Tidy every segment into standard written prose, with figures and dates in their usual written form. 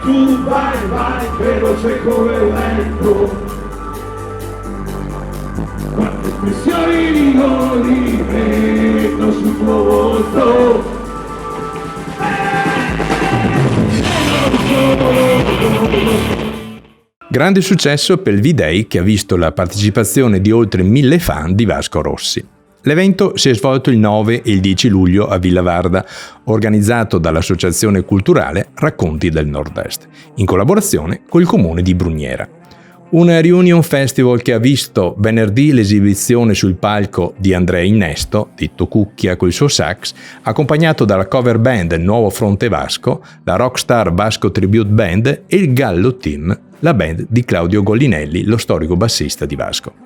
Tu vai, veloce come il vento. Quante espressioni di goli vedo sul tuo volto. Grande successo per il V-Day che ha visto la partecipazione di oltre 1000 fan di Vasco Rossi. L'evento si è svolto il 9 e il 10 luglio a Villa Varda, organizzato dall'Associazione Culturale Racconti del Nord-Est, in collaborazione col comune di Brugnera. Un reunion festival che ha visto venerdì l'esibizione sul palco di Andrea Innesto, detto Cucchia col suo sax, accompagnato dalla cover band Nuovo Fronte Vasco, la Rockstar Vasco Tribute Band e il Gallo Team, la band di Claudio Gollinelli, lo storico bassista di Vasco.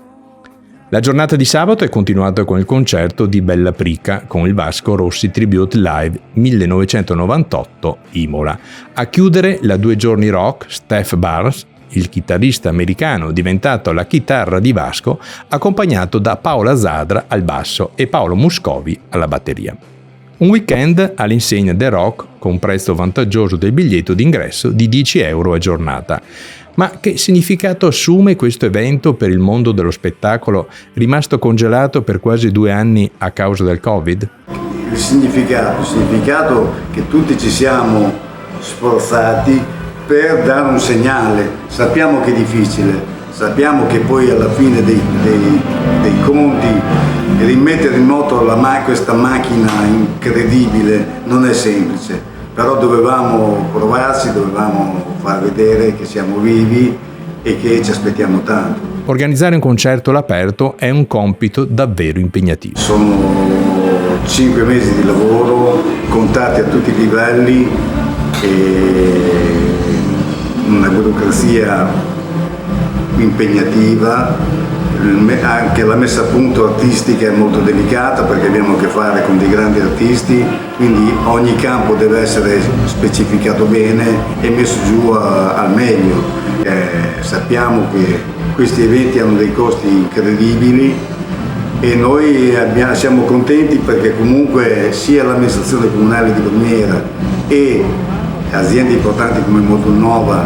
La giornata di sabato è continuata con il concerto di Bella Prica con il Vasco Rossi Tribute Live 1998 Imola. A chiudere la 2 giorni rock Steph Barnes, il chitarrista americano diventato la chitarra di Vasco, accompagnato da Paola Zadra al basso e Paolo Muscovi alla batteria. Un weekend all'insegna del rock con un prezzo vantaggioso del biglietto d'ingresso di 10 euro a giornata. Ma che significato assume questo evento per il mondo dello spettacolo, rimasto congelato per quasi 2 anni a causa del Covid? Il significato che tutti ci siamo sforzati per dare un segnale. Sappiamo che è difficile, sappiamo che poi alla fine dei conti rimettere in moto questa macchina incredibile non è semplice, però dovevamo provarci, dovevamo far vedere che siamo vivi e che ci aspettiamo tanto. Organizzare un concerto all'aperto è un compito davvero impegnativo. Sono 5 mesi di lavoro, contati a tutti i livelli, e una burocrazia impegnativa, anche la messa a punto artistica è molto delicata perché abbiamo a che fare con dei grandi artisti, quindi ogni campo deve essere specificato bene e messo giù al meglio. Sappiamo che questi eventi hanno dei costi incredibili e noi siamo contenti perché comunque sia l'amministrazione comunale di Brugnera e aziende importanti come Motonova,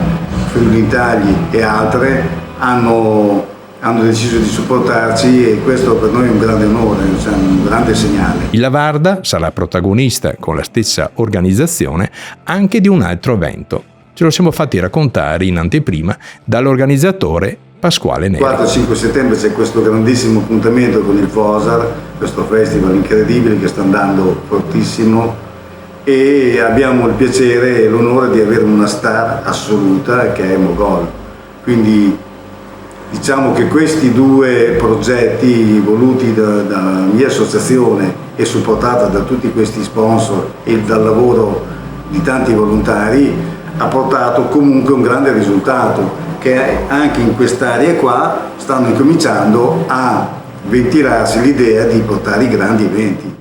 Friuli Tagli e altre hanno deciso di supportarci e questo per noi è un grande onore, un grande segnale. Il Varda sarà protagonista con la stessa organizzazione anche di un altro evento. Ce lo siamo fatti raccontare in anteprima dall'organizzatore Pasquale Neri. Il 4-5 settembre c'è questo grandissimo appuntamento con il Fosar, questo festival incredibile che sta andando fortissimo e abbiamo il piacere e l'onore di avere una star assoluta che è Mogol. Quindi diciamo che questi 2 progetti voluti dalla mia associazione e supportata da tutti questi sponsor e dal lavoro di tanti volontari ha portato comunque un grande risultato che anche in quest'area qua stanno incominciando a ventilarsi l'idea di portare i grandi eventi.